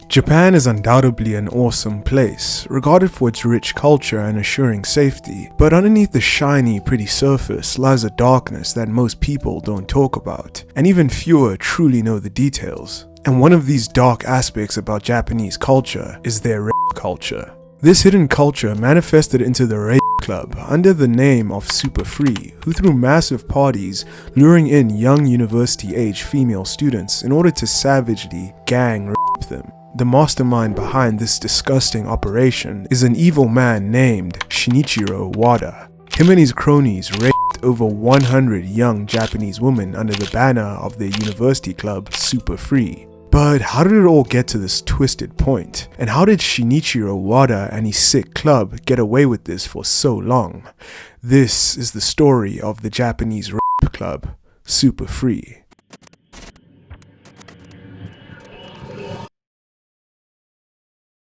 Japan is undoubtedly an awesome place, regarded for its rich culture and assuring safety, but underneath the shiny, pretty surface lies a darkness that most people don't talk about, and even fewer truly know the details. And one of these dark aspects about Japanese culture is their rape culture. This hidden culture manifested into the rape club under the name of Super Free, who threw massive parties luring in young university-age female students in order to savagely gang rape them. The mastermind behind this disgusting operation is an evil man named Shinichiro Wada. Him and his cronies raped over 100 young Japanese women under the banner of their university club Super Free. But how did it all get to this twisted point? And how did Shinichiro Wada and his sick club get away with this for so long? This is the story of the Japanese rape club, Super Free.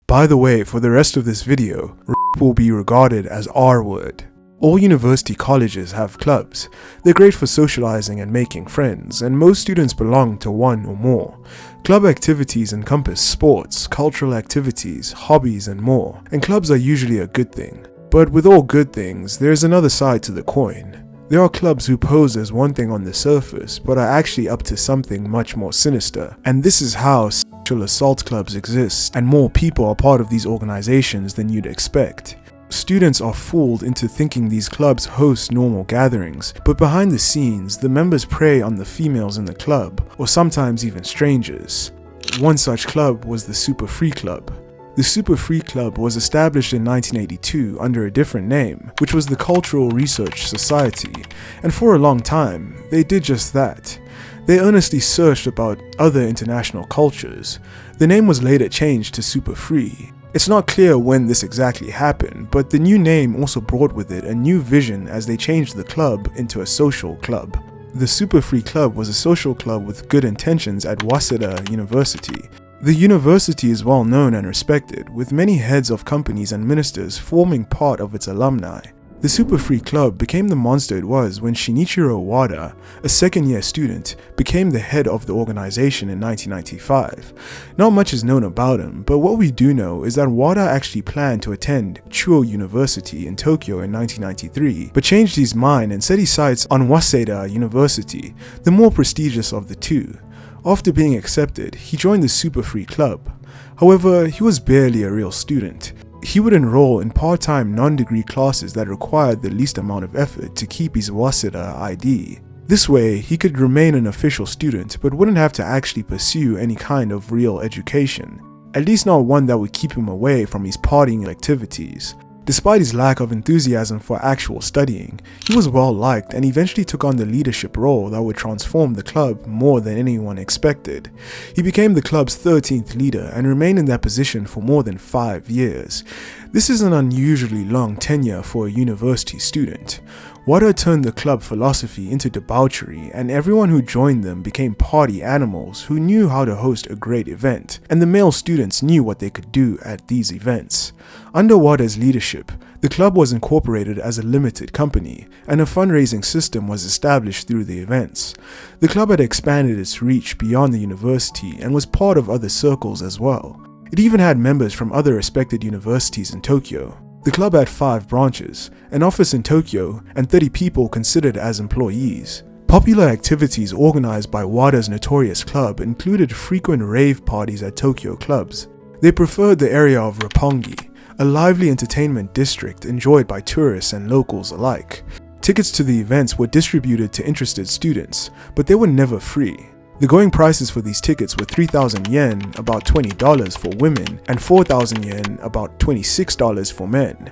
By the way, for the rest of this video, rape will be regarded as R-word. All university colleges have clubs. They're great for socializing and making friends, and most students belong to one or more. Club activities encompass sports, cultural activities, hobbies, and more, and clubs are usually a good thing. But with all good things, there's another side to the coin. There are clubs who pose as one thing on the surface, but are actually up to something much more sinister, and this is how sexual assault clubs exist, and more people are part of these organizations than you'd expect. Students are fooled into thinking these clubs host normal gatherings, but behind the scenes, the members prey on the females in the club, or sometimes even strangers. One such club was the Super Free Club. The Super Free Club was established in 1982 under a different name, which was the Cultural Research Society, and for a long time, they did just that. They earnestly searched about other international cultures. The name was later changed to Super Free. It's not clear when this exactly happened, but the new name also brought with it a new vision as they changed the club into a social club. The Super Free Club was a social club with good intentions at Waseda University. The university is well known and respected, with many heads of companies and ministers forming part of its alumni. The Super Free Club became the monster it was when Shinichiro Wada, a second-year student, became the head of the organization in 1995. Not much is known about him, but what we do know is that Wada actually planned to attend Chuo University in Tokyo in 1993, but changed his mind and set his sights on Waseda University, the more prestigious of the two. After being accepted, he joined the Super Free Club. However, he was barely a real student. He would enroll in part-time non-degree classes that required the least amount of effort to keep his Waseda ID. This way, he could remain an official student but wouldn't have to actually pursue any kind of real education, at least not one that would keep him away from his partying activities. Despite his lack of enthusiasm for actual studying, he was well liked and eventually took on the leadership role that would transform the club more than anyone expected. He became the club's 13th leader and remained in that position for more than 5 years. This is an unusually long tenure for a university student. Wada turned the club philosophy into debauchery, and everyone who joined them became party animals who knew how to host a great event, and the male students knew what they could do at these events. Under Wada's leadership, the club was incorporated as a limited company, and a fundraising system was established through the events. The club had expanded its reach beyond the university and was part of other circles as well. It even had members from other respected universities in Tokyo. The club had 5 branches, an office in Tokyo, and 30 people considered as employees. Popular activities organized by Wada's notorious club included frequent rave parties at Tokyo clubs. They preferred the area of Roppongi, a lively entertainment district enjoyed by tourists and locals alike. Tickets to the events were distributed to interested students, but they were never free. The going prices for these tickets were 3,000 yen, about $20 for women, and 4,000 yen, about $26 for men.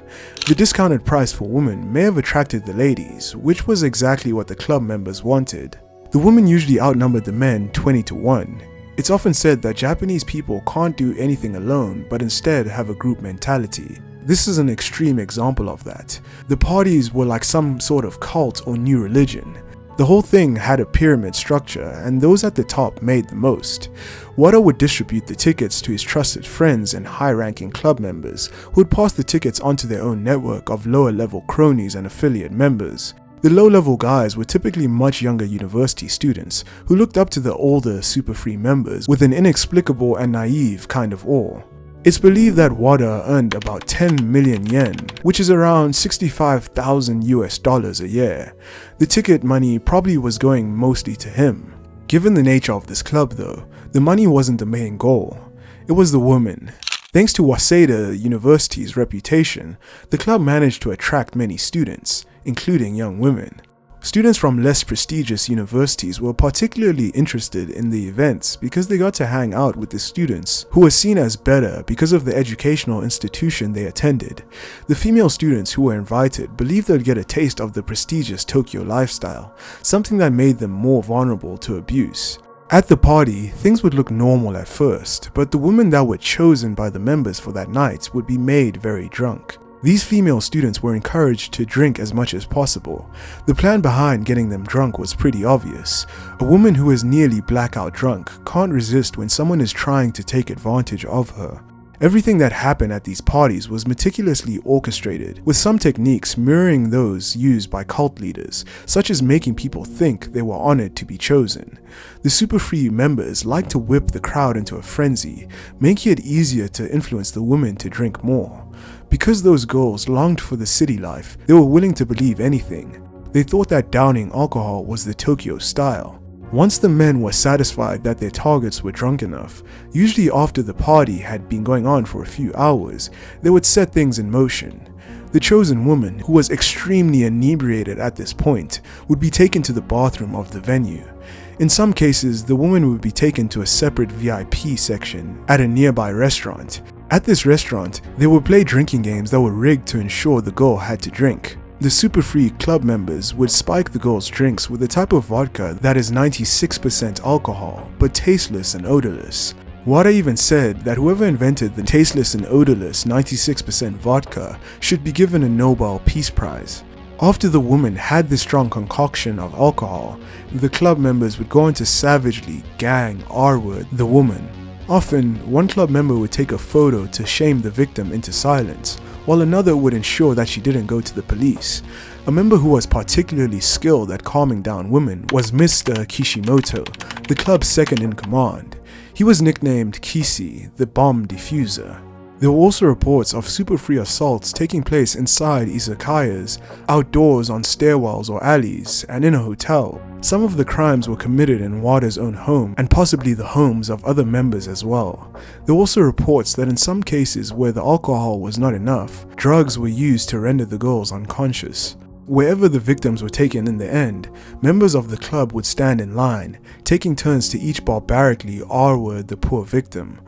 The discounted price for women may have attracted the ladies, which was exactly what the club members wanted. The women usually outnumbered the men 20 to 1. It's often said that Japanese people can't do anything alone, but instead have a group mentality. This is an extreme example of that. The parties were like some sort of cult or new religion. The whole thing had a pyramid structure, and those at the top made the most. Wada would distribute the tickets to his trusted friends and high-ranking club members, who would pass the tickets onto their own network of lower-level cronies and affiliate members. The low-level guys were typically much younger university students who looked up to the older Super Free members with an inexplicable and naive kind of awe. It's believed that Wada earned about 10 million yen, which is around 65,000 US dollars a year. The ticket money probably was going mostly to him. Given the nature of this club though, the money wasn't the main goal. It was the woman. Thanks to Waseda University's reputation, the club managed to attract many students, including young women. Students from less prestigious universities were particularly interested in the events because they got to hang out with the students who were seen as better because of the educational institution they attended. The female students who were invited believed they'd get a taste of the prestigious Tokyo lifestyle, something that made them more vulnerable to abuse. At the party, things would look normal at first, but the women that were chosen by the members for that night would be made very drunk. These female students were encouraged to drink as much as possible. The plan behind getting them drunk was pretty obvious. A woman who is nearly blackout drunk can't resist when someone is trying to take advantage of her. Everything that happened at these parties was meticulously orchestrated, with some techniques mirroring those used by cult leaders, such as making people think they were honored to be chosen. The Super Free members liked to whip the crowd into a frenzy, making it easier to influence the women to drink more. Because those girls longed for the city life, they were willing to believe anything. They thought that downing alcohol was the Tokyo style. Once the men were satisfied that their targets were drunk enough, usually after the party had been going on for a few hours, they would set things in motion. The chosen woman, who was extremely inebriated at this point, would be taken to the bathroom of the venue. In some cases, the woman would be taken to a separate VIP section at a nearby restaurant. At this restaurant, they would play drinking games that were rigged to ensure the girl had to drink. The Super Free club members would spike the girls' drinks with a type of vodka that is 96% alcohol, but tasteless and odorless. Wada even said that whoever invented the tasteless and odorless 96% vodka should be given a Nobel Peace Prize. After the woman had this strong concoction of alcohol, the club members would go on to savagely gang R-word the woman. Often, one club member would take a photo to shame the victim into silence, while another would ensure that she didn't go to the police. A member who was particularly skilled at calming down women was Mr. Kishimoto, the club's second in command. He was nicknamed Kisi, the bomb diffuser. There were also reports of Super Free assaults taking place inside izakayas, outdoors on stairwells or alleys, and in a hotel. Some of the crimes were committed in Wada's own home and possibly the homes of other members as well. There were also reports that in some cases where the alcohol was not enough, drugs were used to render the girls unconscious. Wherever the victims were taken in the end, members of the club would stand in line, taking turns to each barbarically R-word the poor victim.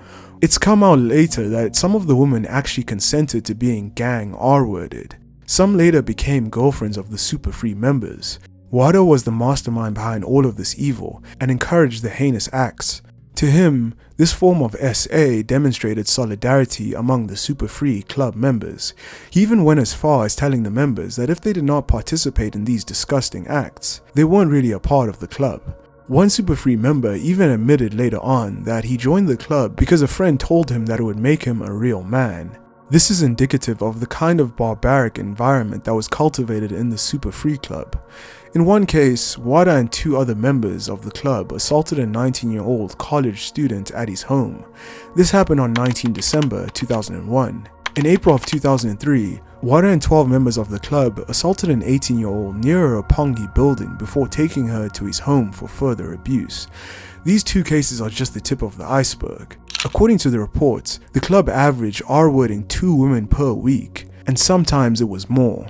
It's come out later that some of the women actually consented to being gang R-worded. Some later became girlfriends of the Super Free members. Wada was the mastermind behind all of this evil and encouraged the heinous acts. To him, this form of SA demonstrated solidarity among the Super Free club members. He even went as far as telling the members that if they did not participate in these disgusting acts, they weren't really a part of the club. One Super Free member even admitted later on that he joined the club because a friend told him that it would make him a real man. This is indicative of the kind of barbaric environment that was cultivated in the Super Free club. In one case, Wada and two other members of the club assaulted a 19-year-old college student at his home. This happened on 19 December 2001. In April of 2003, Wada and 12 members of the club assaulted an 18-year-old near a Roppongi building before taking her to his home for further abuse. These two cases are just the tip of the iceberg. According to the reports, the club averaged R-wording 2 women per week, and sometimes it was more.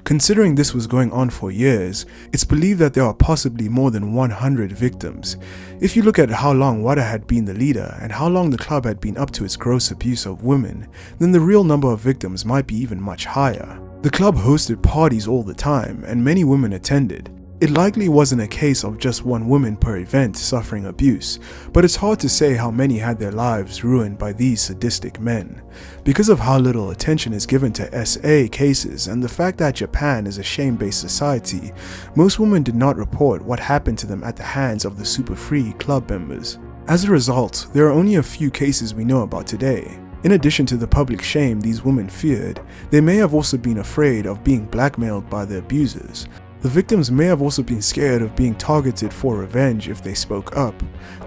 Considering this was going on for years, it's believed that there are possibly more than 100 victims. If you look at how long Wada had been the leader and how long the club had been up to its gross abuse of women, then the real number of victims might be even much higher. The club hosted parties all the time and many women attended. It likely wasn't a case of just one woman per event suffering abuse, but it's hard to say how many had their lives ruined by these sadistic men. Because of how little attention is given to SA cases and the fact that Japan is a shame-based society, most women did not report what happened to them at the hands of the Super Free club members. As a result, there are only a few cases we know about today. In addition to the public shame these women feared, they may have also been afraid of being blackmailed by the abusers. The victims may have also been scared of being targeted for revenge if they spoke up.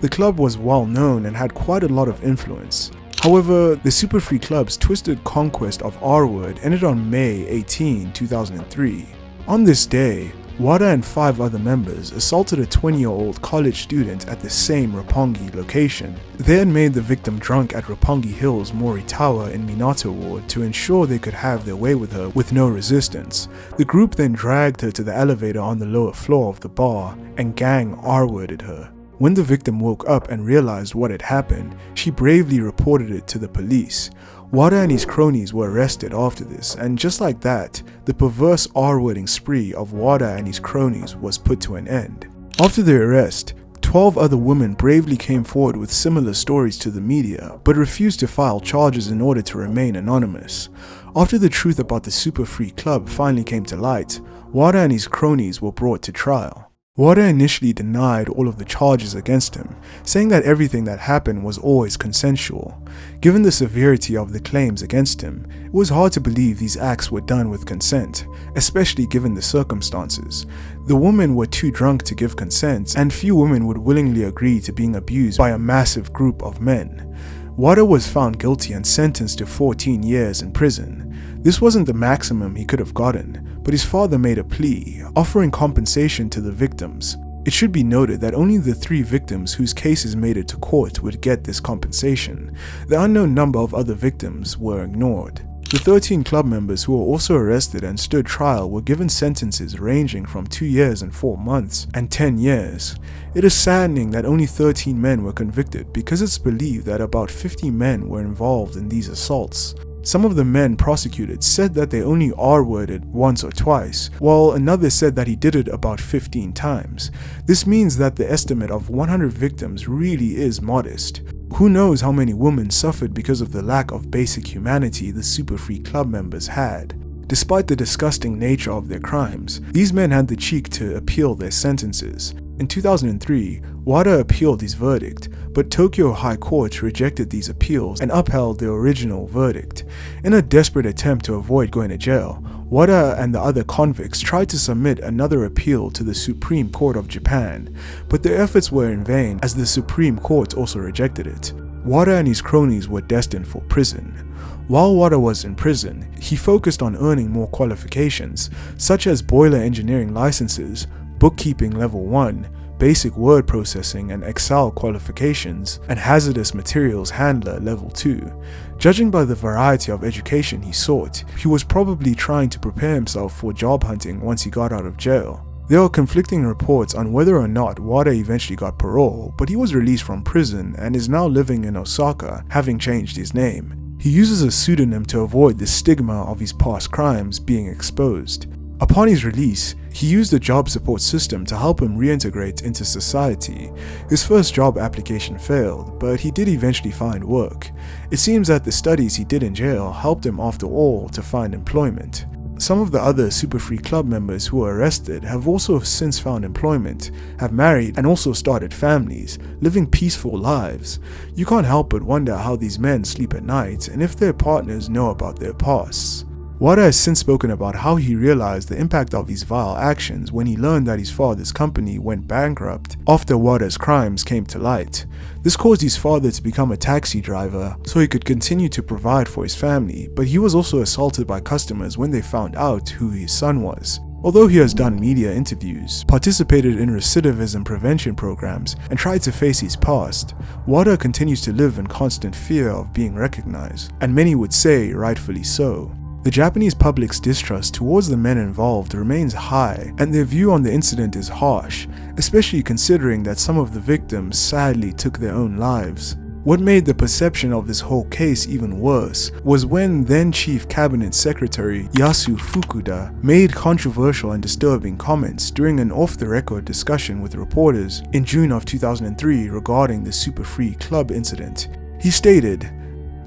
The club was well known and had quite a lot of influence. However, the Super Free Club's twisted conquest of R-Word ended on May 18, 2003. On this day, Wada and 5 other members assaulted a 20-year-old college student at the same Roppongi location. They had made the victim drunk at Roppongi Hills Mori Tower in Minato Ward to ensure they could have their way with her with no resistance. The group then dragged her to the elevator on the lower floor of the bar and gang R-worded her. When the victim woke up and realized what had happened, she bravely reported it to the police. Wada and his cronies were arrested after this, and just like that, the perverse R-wording spree of Wada and his cronies was put to an end. After their arrest, 12 other women bravely came forward with similar stories to the media, but refused to file charges in order to remain anonymous. After the truth about the Super Free Club finally came to light, Wada and his cronies were brought to trial. Wada initially denied all of the charges against him, saying that everything that happened was always consensual. Given the severity of the claims against him, it was hard to believe these acts were done with consent, especially given the circumstances. The women were too drunk to give consent, and few women would willingly agree to being abused by a massive group of men. Wada was found guilty and sentenced to 14 years in prison. This wasn't the maximum he could have gotten, but his father made a plea, offering compensation to the victims. It should be noted that only the 3 victims whose cases made it to court would get this compensation. The unknown number of other victims were ignored. The 13 club members who were also arrested and stood trial were given sentences ranging from 2 years and 4 months and 10 years. It is saddening that only 13 men were convicted because it's believed that about 50 men were involved in these assaults. Some of the men prosecuted said that they only R-worded once or twice, while another said that he did it about 15 times. This means that the estimate of 100 victims really is modest. Who knows how many women suffered because of the lack of basic humanity the Super Free Club members had. Despite the disgusting nature of their crimes, these men had the cheek to appeal their sentences. In 2003, Wada appealed his verdict, but Tokyo High Court rejected these appeals and upheld the original verdict. In a desperate attempt to avoid going to jail, Wada and the other convicts tried to submit another appeal to the Supreme Court of Japan, but their efforts were in vain as the Supreme Court also rejected it. Wada and his cronies were destined for prison. While Wada was in prison, he focused on earning more qualifications, such as boiler engineering licenses, bookkeeping level 1, basic word processing and Excel qualifications, and hazardous materials handler level 2. Judging by the variety of education he sought, he was probably trying to prepare himself for job hunting once he got out of jail. There are conflicting reports on whether or not Wada eventually got parole, but he was released from prison and is now living in Osaka, having changed his name. He uses a pseudonym to avoid the stigma of his past crimes being exposed. Upon his release, he used the job support system to help him reintegrate into society. His first job application failed, but he did eventually find work. It seems that the studies he did in jail helped him after all to find employment. Some of the other Super Free Club members who were arrested have also since found employment, have married and also started families, living peaceful lives. You can't help but wonder how these men sleep at night and if their partners know about their pasts. Wada has since spoken about how he realized the impact of his vile actions when he learned that his father's company went bankrupt after Wada's crimes came to light. This caused his father to become a taxi driver so he could continue to provide for his family, but he was also assaulted by customers when they found out who his son was. Although he has done media interviews, participated in recidivism prevention programs, and tried to face his past, Wada continues to live in constant fear of being recognized, and many would say rightfully so. The Japanese public's distrust towards the men involved remains high, and their view on the incident is harsh, especially considering that some of the victims sadly took their own lives. What made the perception of this whole case even worse was when then Chief Cabinet Secretary Yasu Fukuda made controversial and disturbing comments during an off-the-record discussion with reporters in June of 2003 regarding the Super Free Club incident. He stated,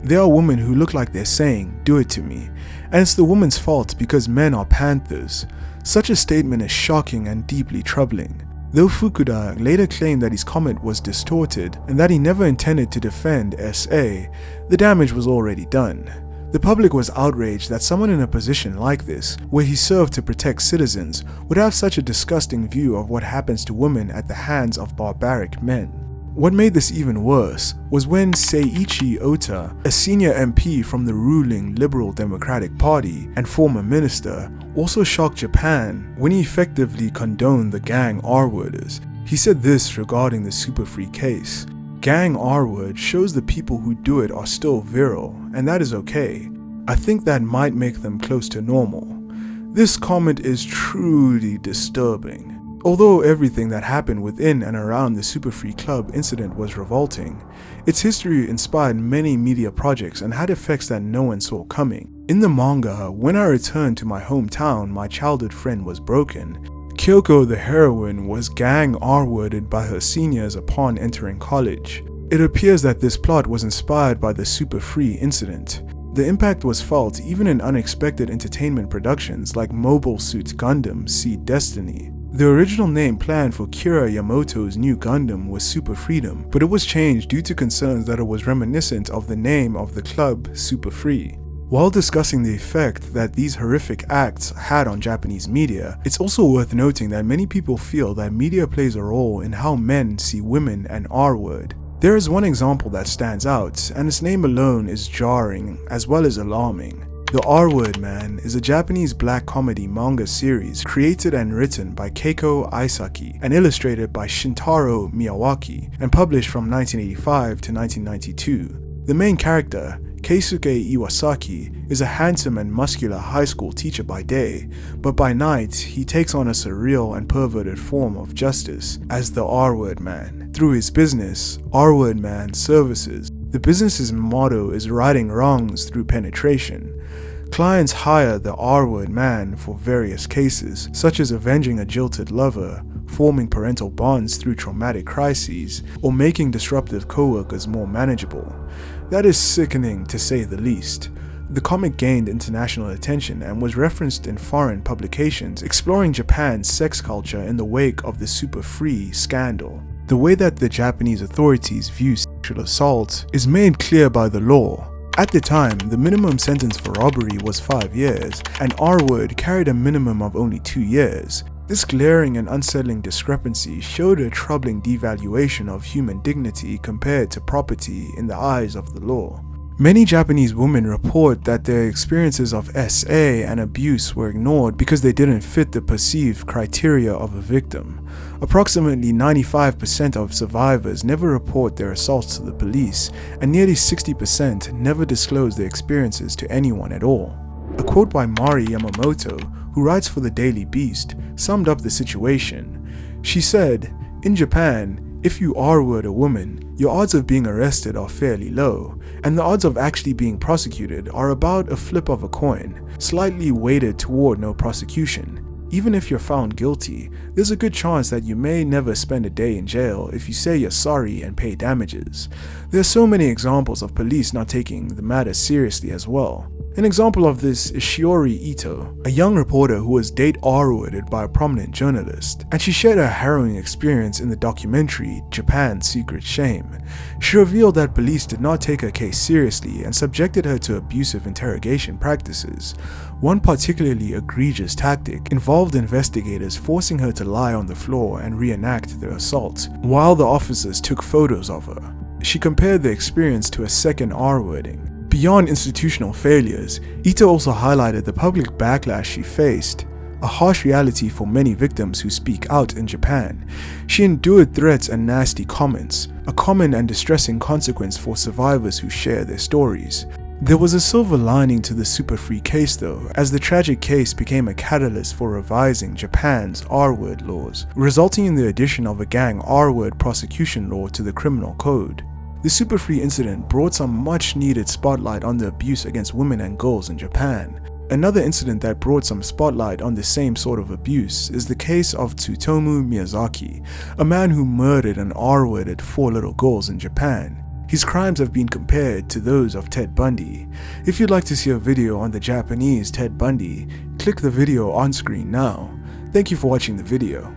"There are women who look like they're saying, 'Do it to me,' and it's the woman's fault because men are panthers." Such a statement is shocking and deeply troubling. Though Fukuda later claimed that his comment was distorted and that he never intended to defend SA, the damage was already done. The public was outraged that someone in a position like this, where he served to protect citizens, would have such a disgusting view of what happens to women at the hands of barbaric men. What made this even worse was when Seiichi Ota, a senior MP from the ruling Liberal Democratic Party and former minister, also shocked Japan when he effectively condoned the gang R-worders. He said this regarding the Super Free case: "Gang R-word shows the people who do it are still virile, and that is okay. I think that might make them close to normal. This comment is truly disturbing." Although everything that happened within and around the Super Free Club incident was revolting, its history inspired many media projects and had effects that no one saw coming. In the manga, when I returned to my hometown, my childhood friend was broken. Kyoko, the heroine, was gang R-worded by her seniors upon entering college. It appears that this plot was inspired by the Super Free incident. The impact was felt even in unexpected entertainment productions like Mobile Suit Gundam Seed Destiny. The original name planned for Kira Yamamoto's new Gundam was Super Freedom, but it was changed due to concerns that it was reminiscent of the name of the club, Super Free. While discussing the effect that these horrific acts had on Japanese media, it's also worth noting that many people feel that media plays a role in how men see women and R-word. There is one example that stands out, and its name alone is jarring as well as alarming. The R-Word Man is a Japanese black comedy manga series created and written by Keiko Aisaki and illustrated by Shintaro Miyawaki and published from 1985 to 1992. The main character, Keisuke Iwasaki, is a handsome and muscular high school teacher by day, but by night he takes on a surreal and perverted form of justice as the R-Word Man. Through his business, R-Word Man Services, the business's motto is righting wrongs through penetration. Clients hire the R-Word Man for various cases, such as avenging a jilted lover, forming parental bonds through traumatic crises, or making disruptive co-workers more manageable. That is sickening to say the least. The comic gained international attention and was referenced in foreign publications exploring Japan's sex culture in the wake of the Super Free scandal. The way that the Japanese authorities view sexual assault is made clear by the law. At the time, the minimum sentence for robbery was 5 years, and R-Word carried a minimum of only 2 years. This glaring and unsettling discrepancy showed a troubling devaluation of human dignity compared to property in the eyes of the law. Many Japanese women report that their experiences of SA and abuse were ignored because they didn't fit the perceived criteria of a victim. Approximately 95% of survivors never report their assaults to the police, and nearly 60% never disclose their experiences to anyone at all. A quote by Mari Yamamoto, who writes for the Daily Beast, summed up the situation. She said, "In Japan, if you R-word a woman, your odds of being arrested are fairly low, and the odds of actually being prosecuted are about a flip of a coin, slightly weighted toward no prosecution. Even if you're found guilty, there's a good chance that you may never spend a day in jail if you say you're sorry and pay damages." There are so many examples of police not taking the matter seriously as well. An example of this is Shiori Ito, a young reporter who was date R-worded by a prominent journalist, and she shared her harrowing experience in the documentary Japan's Secret Shame. She revealed that police did not take her case seriously and subjected her to abusive interrogation practices. One particularly egregious tactic involved investigators forcing her to lie on the floor and reenact the assault, while the officers took photos of her. She compared the experience to a second R-wording. Beyond institutional failures, Ito also highlighted the public backlash she faced, a harsh reality for many victims who speak out in Japan. She endured threats and nasty comments, a common and distressing consequence for survivors who share their stories. There was a silver lining to the Super Free case though, as the tragic case became a catalyst for revising Japan's R-word laws, resulting in the addition of a gang R-word prosecution law to the criminal code. The Super Free incident brought some much needed spotlight on the abuse against women and girls in Japan. Another incident that brought some spotlight on the same sort of abuse is the case of Tsutomu Miyazaki, a man who murdered and R-worded 4 little girls in Japan. His crimes have been compared to those of Ted Bundy. If you'd like to see a video on the Japanese Ted Bundy, click the video on screen now. Thank you for watching the video.